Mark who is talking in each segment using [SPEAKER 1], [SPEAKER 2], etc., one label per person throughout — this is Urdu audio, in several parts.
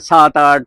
[SPEAKER 1] 7-8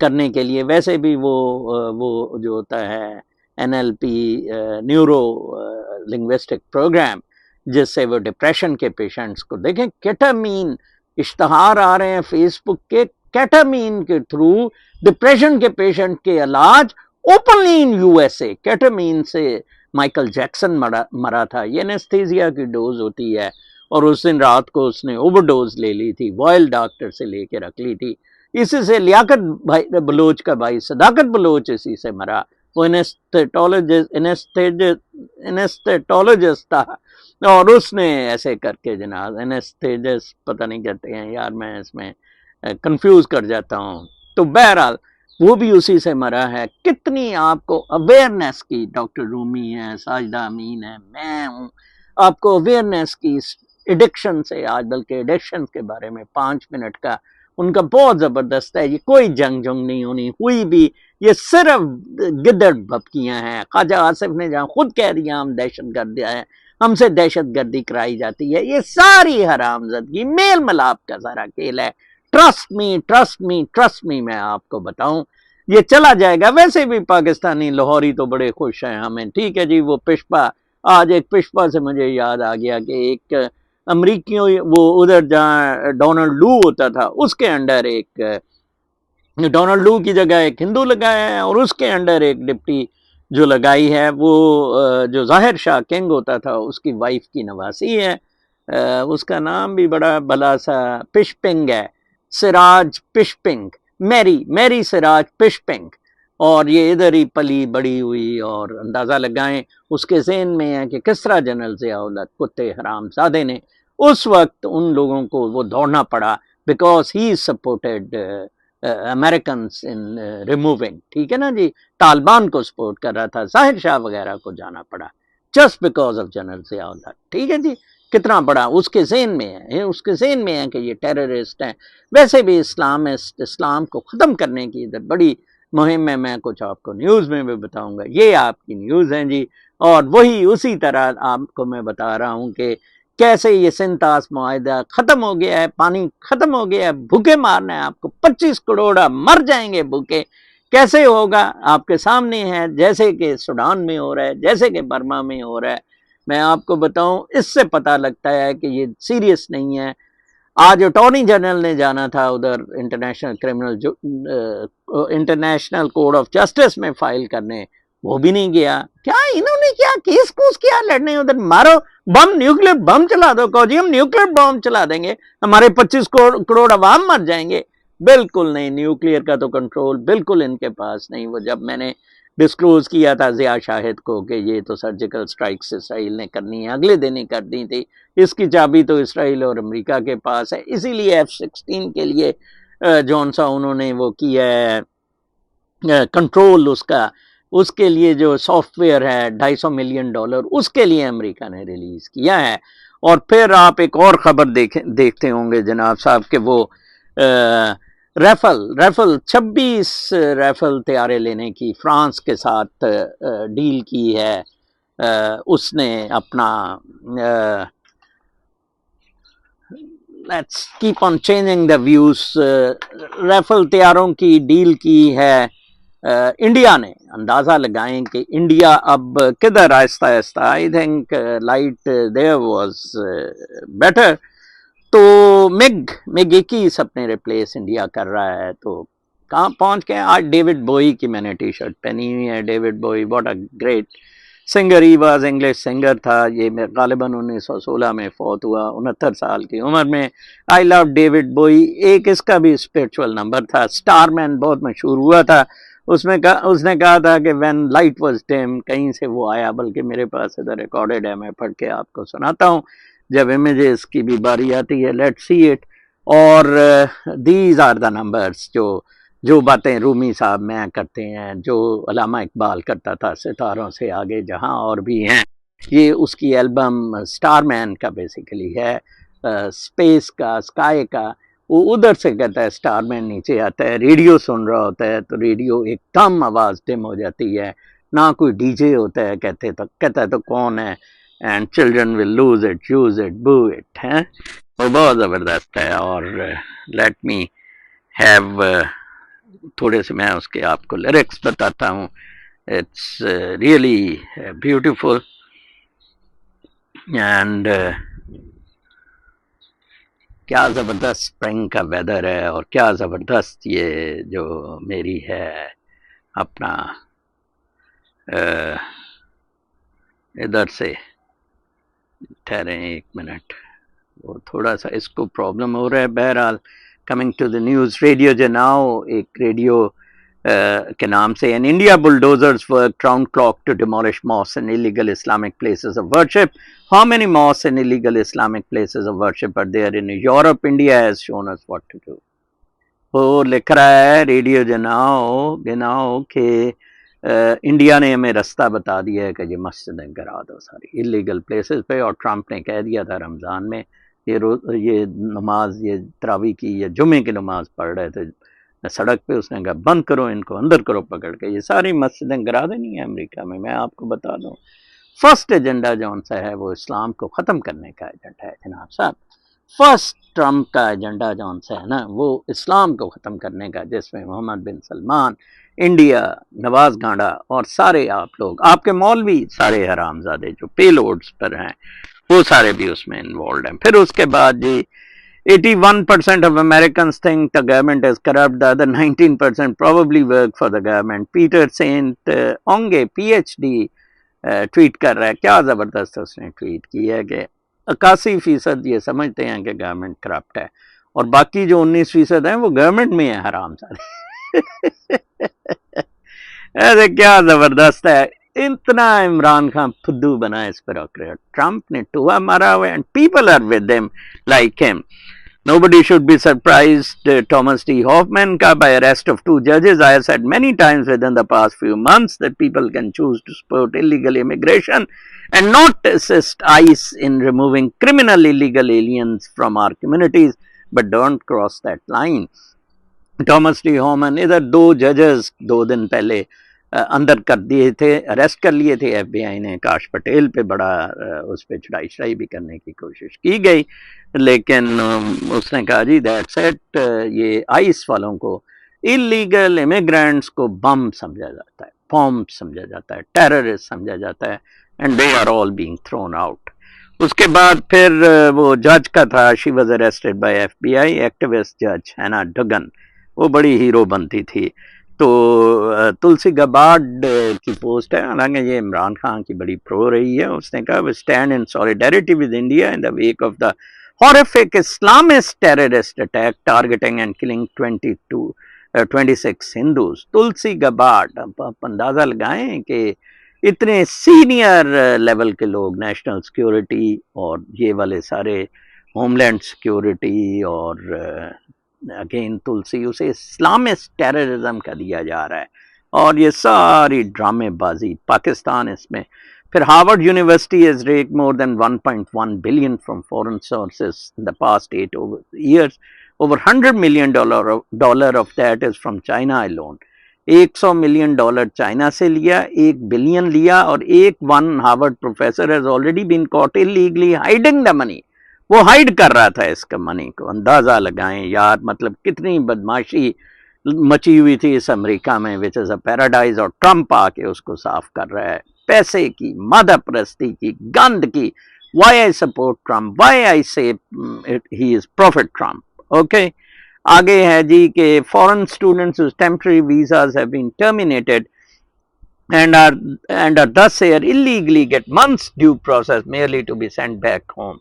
[SPEAKER 1] کرنے کے لیے. ویسے بھی وہ جو ہوتا ہے NLP نیورو لنگوسٹک پروگرام جس سے وہ ڈپریشن کے پیشنٹس کو دیکھیں. کیٹامین اشتہار آ رہے ہیں فیس بک کے, کیٹامین کے تھرو ڈپریشن کے پیشنٹ کے علاج اوپنلی ان USA. کیٹامین سے مائیکل جیکسن مرا تھا. یہ انیستھیزیا کی ڈوز ہوتی ہے اور اس دن رات کو اس نے اوور ڈوز لے لی تھی, وائل ڈاکٹر سے لے کے رکھ لی تھی. اسی سے لیاقت بلوچ کا بھائی صداقت بلوچ اسی سے مرا. وہ انیسٹیٹولوجسٹ تھا اور اس نے ایسے کر کے جناب انیسٹیجس پتہ نہیں کہتے ہیں یار, میں اس میں کنفیوز کر جاتا ہوں. تو بہرحال وہ بھی اسی سے مرا ہے. کتنی آپ کو اویئرنیس کی, ڈاکٹر رومی ہے, ساجدہ امین ہے, میں ہوں, آپ کو اویئرنیس کی ایڈکشن سے. آج بلکہ ایڈکشن کے بارے میں 5 منٹ کا ان کا بہت زبردست ہے. یہ کوئی جنگ نہیں ہونی ہوئی بھی, یہ صرف گدڑ بھپکیاں ہیں. خواجہ آصف نے جہاں خود کہہ دیا ہم دہشت گرد ہیں, ہم سے دہشت گردی کرائی جاتی ہے, یہ ساری حرام زدگی میل ملاپ کا سارا کھیل ہے. Trust me trust me trust me, میں آپ کو بتاؤں یہ چلا جائے گا. ویسے بھی پاکستانی لاہوری تو بڑے خوش ہیں ہمیں, ٹھیک ہے جی. وہ پشپا, آج ایک پشپا سے مجھے یاد آ گیا کہ ایک امریکیوں, وہ ادھر جہاں ڈونلڈ لو ہوتا تھا اس کے انڈر ایک ڈونلڈ لو کی جگہ ایک ہندو لگایا ہے, اور اس کے انڈر ایک ڈپٹی جو لگائی ہے وہ جو ظاہر شاہ کنگ ہوتا تھا اس کی وائف کی نواسی ہے. اس کا نام بھی بڑا بلا سا پشپنگ ہے, سراج پشپنگ, میری سراج پشپنگ. اور یہ ادھر ہی پلی بڑی ہوئی, اور اندازہ لگائیں اس کے ذہن میں ہے کہ کس طرح جنرل ضیاء الحق کتے حرام زادے نے اس وقت ان لوگوں کو وہ دوڑنا پڑا because he supported Americans in removing, ٹھیک ہے نا جی. طالبان کو سپورٹ کر رہا تھا, ظاہر شاہ وغیرہ کو جانا پڑا just because of general Zia الحق, ٹھیک ہے جی. کتنا بڑا اس کے ذہن میں ہے, اس کے ذہن میں ہے کہ یہ ٹیررسٹ ہیں. ویسے بھی اسلام کو ختم کرنے کی ادھر بڑی مہم ہے. میں کچھ آپ کو نیوز میں بھی بتاؤں گا, یہ آپ کی نیوز ہیں جی. اور وہی اسی طرح آپ کو میں بتا رہا ہوں کہ کیسے یہ سنتاس معاہدہ ختم ہو گیا ہے, پانی ختم ہو گیا ہے, بھوکے مارنا ہے آپ کو, 25 کروڑ مر جائیں گے بھوکے. کیسے ہوگا آپ کے سامنے ہے, جیسے کہ سوڈان میں ہو رہا ہے, جیسے کہ برما میں ہو رہا ہے. میں آپ کو بتاؤں اس سے پتہ لگتا ہے کہ یہ سیریس نہیں ہے. آج اٹارنی جنرل نے جانا تھا ادھر انٹرنیشنل کوڈ آف جسٹس میں فائل کرنے, وہ بھی نہیں گیا. کیا انہوں نے کیا کیس کوس کیا لڑنے, ادھر مارو بم, نیوکلیر بم چلا دو, کہو جی ہم نیوکلیر بم چلا دیں گے, ہمارے 25 کروڑ عوام مر جائیں گے. بالکل نہیں, نیوکلیر کا تو کنٹرول بالکل ان کے پاس نہیں. وہ جب میں نے ڈسکلوز کیا تھا ضیاء شاہد کو کہ یہ تو سرجیکل سٹرائکس اسرائیل نے کرنی ہے, اگلے دن ہی کر دی تھی, اس کی چابی تو اسرائیل اور امریکہ کے پاس ہے. اسی لیے F-16 کے لیے جون سا انہوں نے وہ کیا ہے کنٹرول اس کے لیے جو سافٹ ویئر ہے $250 ملین اس کے لیے امریکہ نے ریلیز کیا ہے. اور پھر آپ ایک اور خبر دیکھتے ہوں گے جناب صاحب کہ وہ ریفل 26 ریفل طیارے لینے کی فرانس کے ساتھ ڈیل کی ہے. اس نے اپنا let's keep on changing the views, Rafale طیاروں کی ڈیل کی ہے انڈیا نے. اندازہ لگائیں کہ انڈیا اب کدھر آہستہ آہستہ, I think light there was better. تو میگ 21 اپنے ریپلیس انڈیا کر رہا ہے. تو کہاں پہنچ گئے آج. ڈیوڈ بوئی کی میں نے ٹی شرٹ پہنی ہوئی ہے. David Bowie what a great singer he was, English singer تھا. یہ غالباً 1916 میں فوت ہوا 69 سال کی عمر میں. آئی لو ڈیوڈ بوئی. ایک اس کا بھی اسپرچول نمبر تھا, اسٹار مین, بہت مشہور ہوا تھا. اس نے کہا تھا کہ وین لائٹ واز ڈیم, کہیں سے وہ آیا, بلکہ میرے پاس ادھر ریکارڈڈ ہے, میں پڑھ کے آپ کو سناتا ہوں جب امیجز کی بھی باری آتی ہے. Let see it. اور دیز آر دا نمبرز, جو باتیں رومی صاحب میں کرتے ہیں, جو علامہ اقبال کرتا تھا, ستاروں سے آگے جہاں اور بھی ہیں, یہ اس کی البم سٹار مین کا بیسیکلی ہے. سپیس کا, سکائی کا, وہ ادھر سے کہتا ہے سٹار مین نیچے آتا ہے, ریڈیو سن رہا ہوتا ہے تو ریڈیو ایک دم آواز ڈم ہو جاتی ہے, نہ کوئی ڈی جے ہوتا ہے. کہتا ہے تو کون ہے, and children will lose it, use it, بو اٹ. ہے وہ بہت زبردست ہے. اور لیٹ می ہیو تھوڑے سے میں اس کے آپ کو لیرکس بتاتا ہوں. اٹس ریئلی بیوٹیفل اینڈ کیا زبردست اسپرنگ کا ویدر ہے اور کیا زبردست یہ جو میری ہے اپنا ادھر سے ٹھہریں ایک منٹ وہ تھوڑا سا اس کو پرابلم ہو رہا ہے. بہرحال coming to the news, radio جناؤ ایک ریڈیو کے نام سے, in India bulldozers work round clock to demolish mosques and illegal Islamic places of worship. How many mosques and illegal Islamic places of worship are there in Europe? India has shown us what to do. وہ لکھ رہا ہے ریڈیو جناؤ کہ انڈیا نے ہمیں رستہ بتا دیا ہے کہ یہ مسجدیں گرا دو ساری اللیگل پلیسز پہ, اور ٹرمپ نے کہہ دیا تھا رمضان میں یہ نماز, یہ تراویح کی یا جمعے کی نماز پڑھ رہے تھے سڑک پہ, اس نے کہا بند کرو ان کو, اندر کرو پکڑ کے, یہ ساری مسجدیں گرا دینی ہیں امریکہ میں. میں آپ کو بتا دوں فرسٹ ایجنڈا جون سا ہے وہ اسلام کو ختم کرنے کا ایجنڈا ہے جناب صاحب. فرسٹ ٹرمپ کا ایجنڈا جون سا ہے نا وہ اسلام کو ختم کرنے کا, جس میں محمد بن سلمان, انڈیا, نواز گانڈا اور سارے آپ لوگ, آپ کے مولوی سارے حرام زادے جو پے لوڈز پر ہیں وہ سارے بھی اس میں انوالوڈ ہیں. پھر اس کے بعد جی 81% of Americans think the government is corrupt. The other 19% probably work for the government. Peter Saint Onge, PhD, tweet کر رہا ہے. کیا زبردست اس نے ٹویٹ کی ہے کہ 81% یہ سمجھتے ہیں کہ گورنمنٹ کرپٹ ہے اور باقی جو 19% ہیں وہ گورنمنٹ میں ہیں حرام زادے. ایسے کیا زبردست ہے. اتنا عمران خان پھدو بنا اس پر ٹرمپ نے ٹوہا مارا ہوا, and people are with him like him. Nobody should be surprised. Thomas D. Hoffman by arrest of 2 judges. I have said many times within the past few months that people can choose to support illegal immigration and not assist ICE in removing criminal illegal aliens from our communities, but don't cross that line. Thomas D. Hoffman ادھر 2 judges 2 دن پہلے اندر کر دیے تھے, اریسٹ کر لیے تھے ایف بی آئی نے. کاش پٹیل پہ بڑا اس پہ چڑھائی بھی کرنے کی کوشش کی گئی, لیکن اس نے کہا جی دیٹس اٹ. یہ آئس والوں کو, اللیگل امیگرینٹس کو بم سمجھا جاتا ہے, بومب سمجھا جاتا ہے, ٹیررسٹ سمجھا جاتا ہے, and they are all being thrown out. اس کے بعد پھر وہ جج کا تھا, she was arrested by F B I, activist جج ہینا ڈگن, وہ بڑی ہیرو بنتی تھی. تو تلسی گبارڈ کی پوسٹ ہے, حالانکہ یہ عمران خان کی بڑی پرو رہی ہے. اس نے کہا we stand in solidarity with India in the wake of the horrific Islamist terrorist attack targeting and killing 26 Hindus. تلسی گبارڈ, آپ اندازہ لگائیں کہ اتنے سینئر لیول کے لوگ, نیشنل سیکیورٹی اور یہ والے سارے, ہوم لینڈ سیکیورٹی, اور اگین تلسی, اسے اسلامسٹ ٹیررزم کا دیا جا رہا ہے. اور یہ ساری ڈرامے بازی پاکستان اس میں. پھر Harvard university has raked more than 1.1 billion from foreign sources in the past 8 years. Over $100 million of that is from China alone. $100 million China سے لیا, $1 billion لیا, اور one Harvard professor has already been caught illegally hiding the money. وہ ہائیڈ کر رہا تھا اس کا منی کو. اندازہ لگائیں یار, مطلب کتنی بدماشی مچی ہوئی تھی اس امریکہ میں, وچ از اے پیراڈائز, اور ٹرمپ آ کے اس کو صاف کر رہا ہے. پیسے کی, مادہ پرستی کی, گند کی. Why I support Trump, why I say he is prophet Trump. Okay, آگے ہے جی کہ foreign students whose temporary visas have been terminated and are thus here illegally get months due process merely to be sent back home.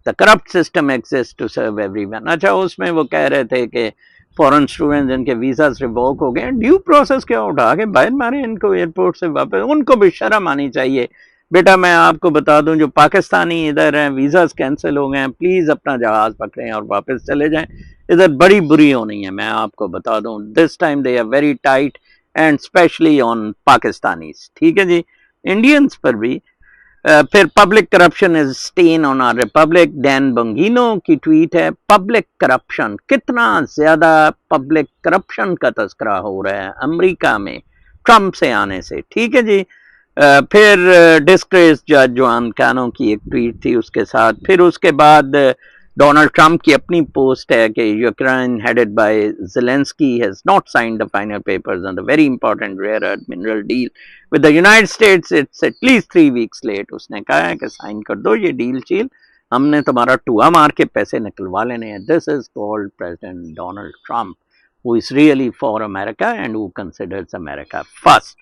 [SPEAKER 1] The corrupt system exists to serve everyone. اچھا, اس میں وہ کہہ رہے تھے کہ فورن اسٹوڈنٹ جن کے ویزاز ریووک ہو گئے, ڈیو پروسیس کیا اٹھا کے باہر مارے ان کو ایئرپورٹ سے واپس. ان کو بھی شرم آنی چاہیے. بیٹا میں آپ کو بتا دوں, جو پاکستانی ادھر ہیں ویزاز کینسل ہو گئے ہیں, پلیز اپنا جہاز پکڑیں اور واپس چلے جائیں. ادھر بڑی بری ہونی ہے, میں آپ کو بتا دوں. This time they are very tight and especially on Pakistanis. ٹھیک ہے جی, انڈینس پر بھی. پھر public corruption is stain on our republic. Dean Bongino کی ٹویٹ ہے, پبلک کرپشن, کتنا زیادہ پبلک کرپشن کا تذکرہ ہو رہا ہے امریکہ میں ٹرمپ سے آنے سے. ٹھیک ہے جی. پھر ڈسکریس جج جوان کانو کی ایک ٹویٹ تھی اس کے ساتھ. پھر اس کے بعد ڈونلڈ ٹرمپ کی اپنی پوسٹ ہے کہ Ukraine headed by Zelensky has not signed the final papers on the very important rare earth mineral deal with the United States. It's at least 3 weeks late. اس نے کہا ہے کہ سائن کر دو یہ ڈیل چیل, ہم نے تمہارا ٹوہا مار کے پیسے نکلوا لینے ہیں. This is called President Donald Trump, who is really for America and who considers America first.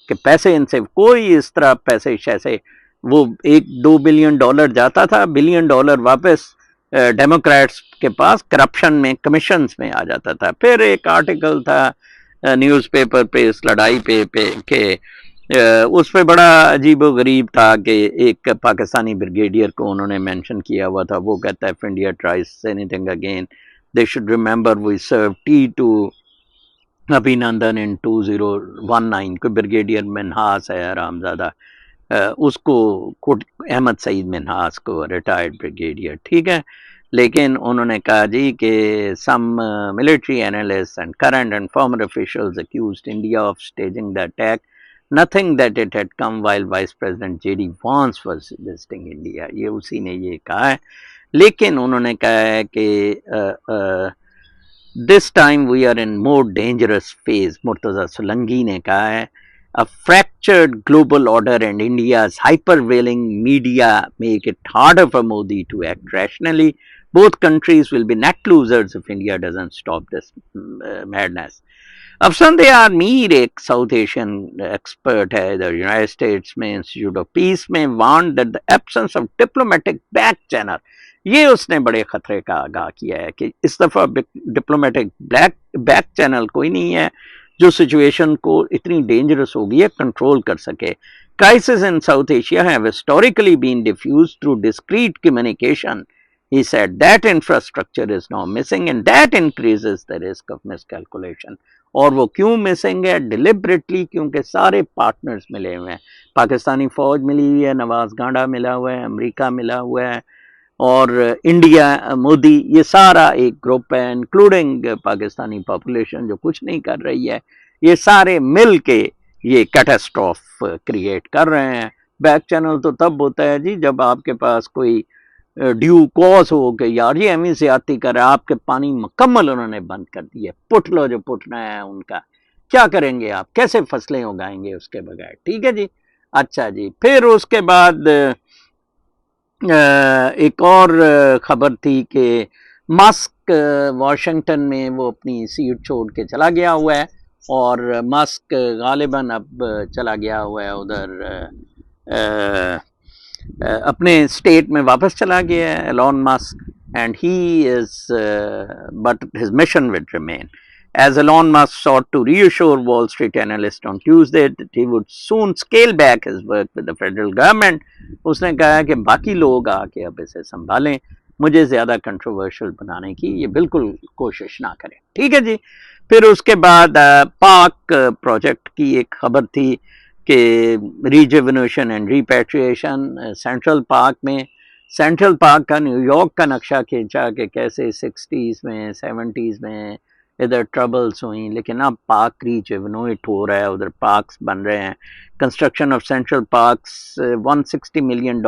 [SPEAKER 1] کہ پیسے ان سے کوئی اس طرح پیسے شیسے, وہ $1-2 بلین جاتا تھا, $1 بلین واپس ڈیموکریٹس کے پاس کرپشن میں کمیشنز میں آ جاتا تھا. پھر ایک آرٹیکل تھا نیوز پیپر پہ اس لڑائی پہ کہ اس پہ بڑا عجیب و غریب تھا کہ ایک پاکستانی بریگیڈیئر کو انہوں نے مینشن کیا ہوا تھا. وہ کہتا ہے if India tries anything again they should remember we served tea to Abhinandan in 2019. کوئی بریگیڈیئر منہاس ہے حرامزادہ, اس کو احمد سعید منہاس کو, ریٹائرڈ بریگیڈیئر, ٹھیک ہے. لیکن انہوں نے کہا جی کہ some military analyst and current and former officials accused India of staging the attack, nothing that it had come while Vice President J.D. Vance was visiting India. یہ اسی نے یہ کہا ہے. لیکن انہوں نے کہا ہے کہ this time we are in more dangerous phase. Murtaza Solangi نے کہا ہے a fractured global order and India's hypervailing media make it harder for Modi to act rationally. Both countries will be net losers if India doesn't stop this madness. Afsan دیار میر ایک ساؤتھ ایشین ایکسپرٹ ہے ادھر یونائٹڈ اسٹیٹس میں انسٹیٹیوٹ آف پیس میں, وارنڈ that the absence of diplomatic back channel, یہ اس نے بڑے خطرے کا آگاہ کیا ہے کہ اس دفعہ ڈپلومیٹک بیک چینل کوئی نہیں ہے جو سچویشن کو اتنی ڈینجرس ہو گئی ہے کنٹرول کر سکے. Crises in South Asia have historically been diffused through discreet communication. He said that infrastructure is now missing and that increases the risk of miscalculation. اور وہ کیوں مسنگ ہے؟ ڈیلیبریٹلی, کیونکہ سارے پارٹنرز ملے ہوئے ہیں. پاکستانی فوج ملی ہوئی ہے, نواز گانڈا ملا ہوا ہے, امریکہ ملا ہوا ہے, اور انڈیا, مودی, یہ سارا ایک گروپ ہے انکلوڈنگ پاکستانی پاپولیشن جو کچھ نہیں کر رہی ہے. یہ سارے مل کے یہ کیٹاسٹروف کریٹ کر رہے ہیں. بیک چینل تو تب ہوتا ہے جی جب آپ کے پاس کوئی ڈیو کوز ہو کہ یار یہ امی زیادتی کر رہا ہے, آپ کے پانی مکمل انہوں نے بند کر دی ہے, پٹ لو جو پٹنا ہے ان کا, کیا کریں گے آپ, کیسے فصلیں اگائیں گے اس کے بغیر, ٹھیک ہے جی. اچھا جی, پھر اس کے بعد ایک اور خبر تھی کہ ماسک واشنگٹن میں وہ اپنی سیٹ چھوڑ کے چلا گیا ہوا ہے, اور ماسک غالباً اب چلا گیا ہوا ہے ادھر اپنے اسٹیٹ میں واپس چلا گیا ہے Elon Musk, and he is but his mission will remain. As Elon Musk sought to reassure Wall Street analysts on Tuesday that he would soon scale back his work with the federal government, اس نے کہا کہ باقی لوگ آ کے اب اسے سنبھالیں, مجھے زیادہ کنٹروورشل بنانے کی یہ بالکل کوشش نہ کریں, ٹھیک ہے جی. پھر اس کے بعد پاک پروجیکٹ کی ایک خبر تھی کہ rejuvenation and repatriation central park میں. سینٹرل پارک کا نیو یارک کا نقشہ کھینچا کہ کیسے 60s میں 70s میں ادھر ٹربلز ہوئیں, لیکن اب پارک ریجوینیٹ ہو رہا ہے, ادھر پارکس بن رہے ہیں. Construction of Central Parks $160 million,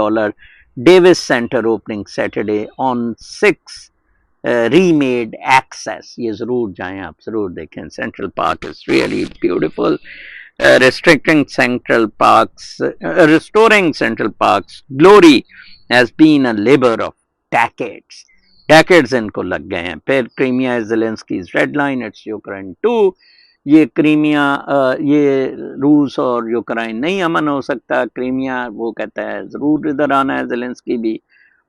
[SPEAKER 1] Davis Center opening Saturday on 6 remade access. یہ ضرور جائیں, آپ ضرور دیکھیں. Central Park is really beautiful. Restricting Central Parks, restoring Central Parks glory has been a labor of decades ان کو لگ گئے ہیں. پھر Crimea is Zelensky's red line, it's Ukraine too. یہ کرائمیا, یہ روس اور یوکرائن نہیں امن ہو سکتا. کرائمیا وہ کہتا ہے ضرور ادھر آنا ہے زیلنسکی بھی,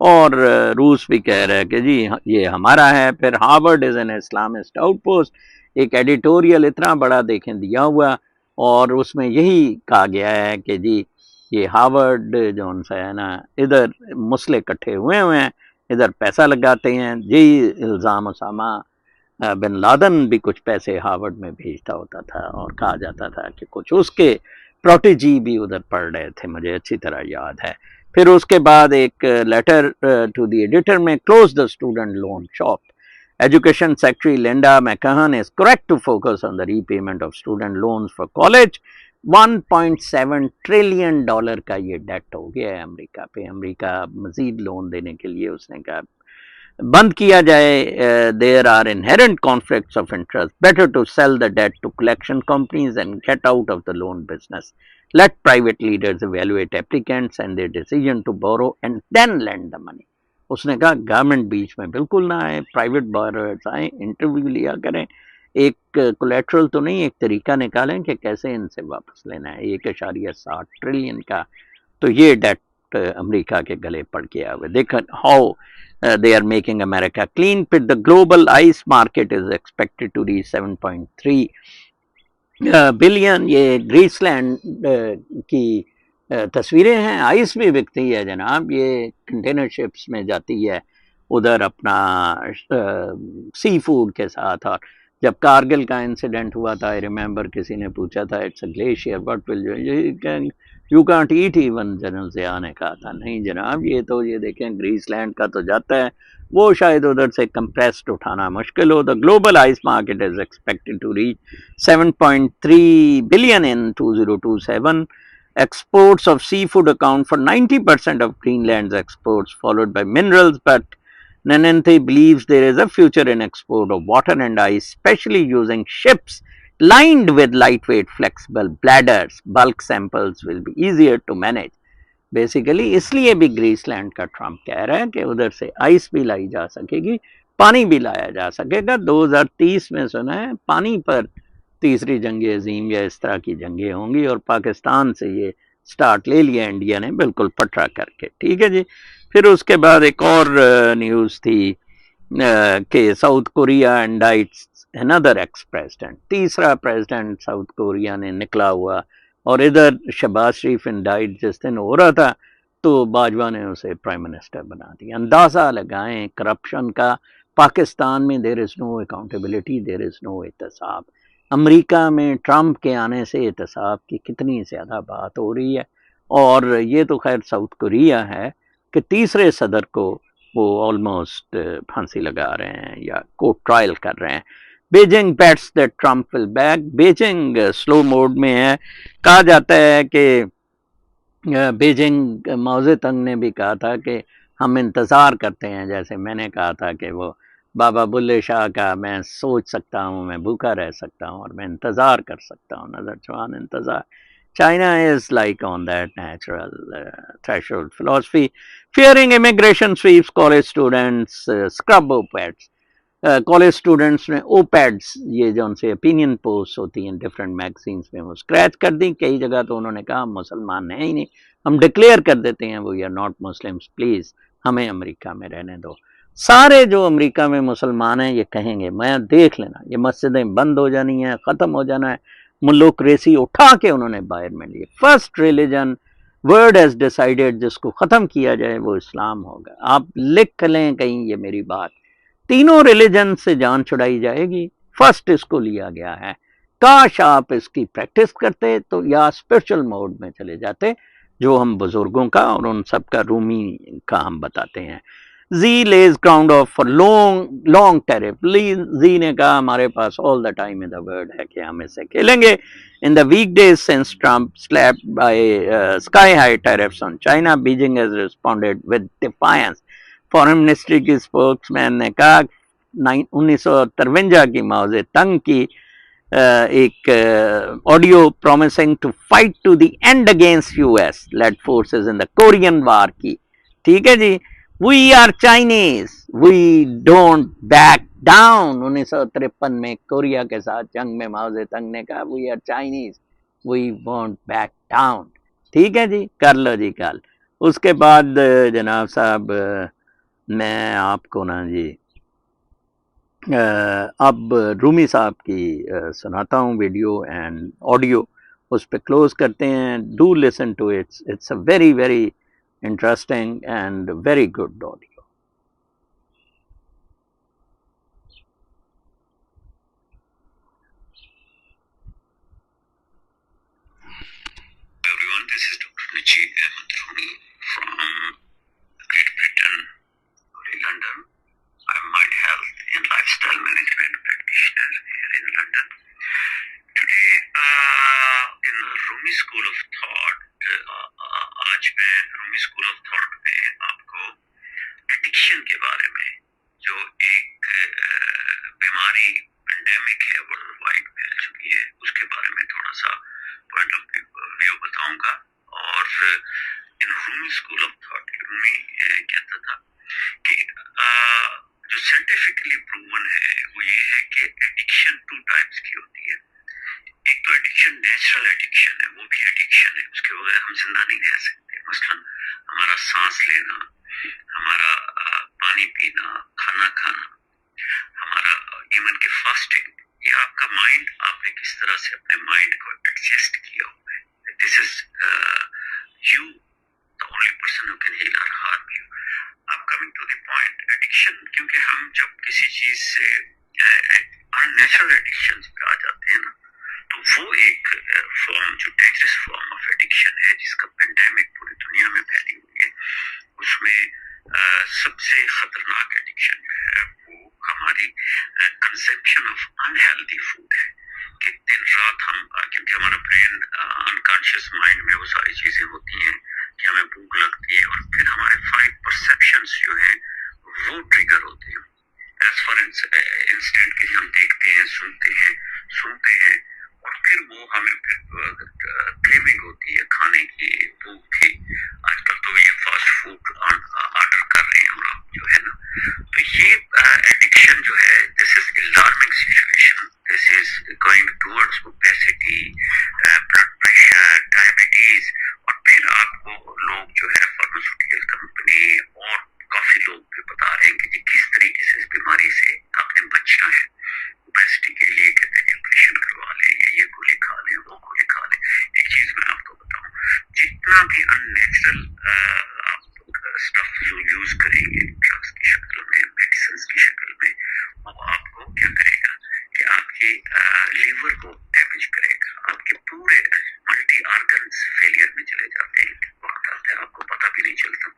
[SPEAKER 1] اور روس بھی کہہ رہا ہے کہ جی یہ ہمارا ہے. پھر Harvard is an Islamist out post, ایک ایڈیٹوریل اتنا بڑا دیکھیں دیا ہوا, اور اس میں یہی کہا گیا ہے کہ جی یہ ہارورڈ جو ان سے ہے نا ادھر مسلح اکٹھے ہوئے ہیں, ادھر پیسہ لگاتے ہیں. یہی الزام اسامہ بن لادن بھی کچھ پیسے ہارورڈ میں بھیجتا ہوتا تھا, اور کہا جاتا تھا کہ کچھ اس کے پروٹیجی بھی ادھر پڑھ رہے تھے, مجھے اچھی طرح یاد ہے. پھر اس کے بعد ایک لیٹر ٹو دی ایڈیٹر میں, close the student loan shop. Education Secretary Linda McMahon is correct to focus on the repayment of student loans for college. $1.7 trillion کا یہ ڈیٹ ہو گیا ہے امریکہ پہ. امریکہ مزید لون دینے کے لیے اس نے کہا بند کیا جائے. There are inherent conflicts of interest. Better to sell the debt to collection companies and get out of the loan business. Let private leaders evaluate applicants and their decision to borrow and then lend the money. اس نے کہا گورنمنٹ بیچ میں بالکل نہ آئے, پرائیویٹ بوررز آئیں, انٹرویو لیا کریں, ایک کولیٹرل تو نہیں, ایک طریقہ نکالیں کہ کیسے ان سے واپس لینا ہے 1.7 ٹریلین کا. تو یہ ڈیٹ امریکہ کے گلے پڑ گیا ہوئے. دیکھیں how they are making America clean. But the global ice market is expected to reach 7.3 billion. یہ گریس لینڈ کی تصویریں ہیں, آئس بھی بکتی ہے جناب, یہ کنٹینر شپس میں جاتی ہے ادھر اپنا سی فوڈ کے ساتھ. اور جب کارگل کا انسیڈنٹ ہوا تھا, I remember کسی نے پوچھا تھا it's a glacier, what will you can't eat even, جنرل ضیاء نے کہا تھا نہیں جناب, یہ تو یہ دیکھیں گریس لینڈ کا تو جاتا ہے, وہ شاید ادھر سے کمپریسڈ اٹھانا مشکل ہو. The global ice market is expected to reach 7.3 billion in 2027. Exports of seafood account for 90% of Greenland's exports, followed by minerals, but Nananthe believes there is a future in export of water and ice, especially using ships lined with lightweight flexible bladders. Bulk samples will be easier to manage. Basically اس لیے بھی گریس لینڈ کا ٹرمپ کہہ رہا ہے کہ ادھر سے آئس بھی لائی جا سکے گی, پانی بھی لایا جا سکے گا. 2030 میں سنا ہے پانی پر تیسری جنگ عظیم یا اس طرح کی جنگیں ہوں گی, اور پاکستان سے یہ سٹارٹ لے لیا انڈیا نے بالکل پٹرا کر کے. ٹھیک ہے جی. پھر اس کے بعد ایک اور نیوز تھی کہ South Korea indicts another ex president, تیسرا پریزیڈنٹ ساؤتھ کوریا نے نکلا ہوا, اور ادھر شہباز شریف انڈائٹ جس دن ہو رہا تھا تو باجوہ نے اسے پرائم منسٹر بنا دیا. اندازہ لگائیں کرپشن کا. پاکستان میں دیر از نو اکاؤنٹیبلٹی, دیر از نو احتساب. امریکہ میں ٹرمپ کے آنے سے احتساب کی کتنی زیادہ بات ہو رہی ہے, اور یہ تو خیر ساؤتھ کوریا ہے کہ تیسرے صدر کو وہ آلموسٹ پھانسی لگا رہے ہیں یا کورٹ ٹرائل کر رہے ہیں. Beijing bets that Trump will back. Beijing slow mode میں ہے. کہا جاتا ہے کہ بیجنگ, ماؤ زے تنگ نے بھی کہا تھا کہ ہم انتظار کرتے ہیں, جیسے میں نے کہا تھا کہ وہ بابا بلے شاہ کا میں سوچ سکتا ہوں, میں بھوکا رہ سکتا ہوں اور میں انتظار کر سکتا ہوں, نظر چوان انتظار. China is like on that natural threshold philosophy. Fearing immigration sweeps college students, scrub op-eds. College students نے اوپیڈس, یہ جو ان سے اپینین پوسٹ ہوتی ہیں ڈفرینٹ میگزینس میں, وہ اسکریچ کر دیں. کئی جگہ تو انہوں نے کہا ہم مسلمان ہیں ہی نہیں, ہم ڈکلیئر کر دیتے ہیں we are not Muslims, please ہمیں امریکہ میں رہنے دو. سارے جو امریکہ میں مسلمان ہیں یہ کہیں گے میں دیکھ لینا, یہ مسجدیں بند ہو جانی ہیں, ختم ہو جانا ہے. ملوکریسی اٹھا کے انہوں نے باہر میں لیے. First religion word has decided, جس کو ختم کیا جائے وہ اسلام ہوگا. آپ لکھ لیں کہیں یہ میری بات, تینوں ریلیجن سے جان چھڑائی جائے گی. فرسٹ اس کو لیا گیا ہے. کاش آپ اس کی پریکٹس کرتے تو یا اسپرچل موڈ میں چلے جاتے, جو ہم بزرگوں کا اور ان سب کا رومی کا ہم بتاتے ہیں. Xi lays ground off for long tariff. Xi نے کہا ہمارے پاس آل the time in the world ہے کہ ہم اسے کھیلیں گے. In the weekdays since Trump slapped by sky-high tariffs on China, Beijing has responded with defiance. Foreign ministry spokesman مین نے کہا 1953 کی ماؤ زے تنگ کی ایک audio promising to fight to the end against U S led forces in the Korean war کی. ٹھیک ہے جی. We are Chinese, we don't back down. 1953 میں کوریا کے ساتھ جنگ میں ماؤ زے تنگ نے کہا we are Chinese, we won't back down. ٹھیک ہے جی, کر لو جی کل. اس کے بعد جناب صاحب میں آپ کو نا جی اب رومی صاحب کی سناتا ہوں ویڈیو اینڈ آڈیو, اس پہ کلوز کرتے ہیں. Do listen to it's, it's a very very interesting and very good audio. Everyone, this is Dr. Nichi Ahmed Rumi from Great Britain, London. I'm mind health and lifestyle management practitioner here in London. Today, in Rumi School of Thought, آج میں رومی اسکول آف تھاٹ میں آپ کو ایڈکشن کے بارے میں
[SPEAKER 2] جو ایک بیماری پینڈیمک ہے ورلڈ وائڈ پھیل چکی ہے، اس کے بارے میں تھوڑا سا پوائنٹ آف ویو بتاؤں گا. اور ان رومی اسکول آف تھاٹ رومی کہتا تھا کہ جو سائنٹیفکلی پروون ہے وہ یہ ہے کہ ایڈکشن 2 ٹائپس کی ہوتی ہے. ایک تو ایڈکشن نیچرل ایڈکشن ہے، وہ بھی ایڈکشن ہے، اس کے بغیر ہم زندہ نہیں رہ سکتے. مثلاً ہمارا سانس لینا، ہمارا پانی پینا، کھانا کھانا، ہمارا ایون کہ فاسٹنگ، یہ آپ کا مائنڈ، آپ نے کس طرح سے اپنے مائنڈ کو ایڈجسٹ کیا ہوا ہے. This is you the only person who can heal or harm you. I'm coming to the point. Addiction, کیونکہ ہم جب کسی چیز سے unnatural addictions پہ آ جاتے ہیں نا، تو وہ ایک فارم جو ڈینجرس فارم آف ایڈکشن ہے، جس کا پینڈیمک پوری دنیا میں پھیلی ہوئی ہے. اس میں سب سے خطرناک ایڈکشن جو ہے وہ ہماری کنزمپشن آف انہیلدی فوڈ ہے. کہ دن رات ہم، کیونکہ ہمارا برین انکانشیس مائنڈ میں وہ ساری چیزیں ہوتی ہیں کہ ہمیں بھوک لگتی ہے، اور پھر ہمارے 5 پرسیپشنز جو ہیں وہ ٹریگر ہوتے ہیں. ایز فار انسٹنٹ کہ ہم دیکھتے ہیں، سنتے ہیں، اور پھر وہ ہمیں پھر کریونگ ہوتی ہے کھانے کی، بھوک کی. آج کل تو یہ فاسٹ فوڈ آرڈر کر رہے ہیں، اور آپ جو ہے نا، تو یہ ایڈکشن جو ہے، this is alarming situation. This is going towards obesity, blood pressure, diabetes. اور پھر آپ کو لوگ جو ہے فارماسیوٹیکل کمپنی اور کافی لوگ بھی بتا رہے ہیں کہ جی کس طریقے سے اس بیماری سے اپنے بچیاں ہیں. اوبیسٹی کے لیے کہتے ہیں آپریشن کروا لیں، یہ گولی کھا لیں، وہ گولی کھا لیں. ایک چیز میں آپ کو بتاؤں، جتنا بھی ان نیچرل آپ اسٹف جو یوز کریں گے ڈرگس کی شکل میں، میڈیسنس کی شکل میں، وہ آپ کو کیا کرے گا کہ آپ کی لیور کو ڈیمیج کرے گا. آپ کے پورے ملٹی آرگنز فیلئر میں چلے جاتے ہیں. وقت آتا ہے آپ کو پتہ بھی نہیں چلتا.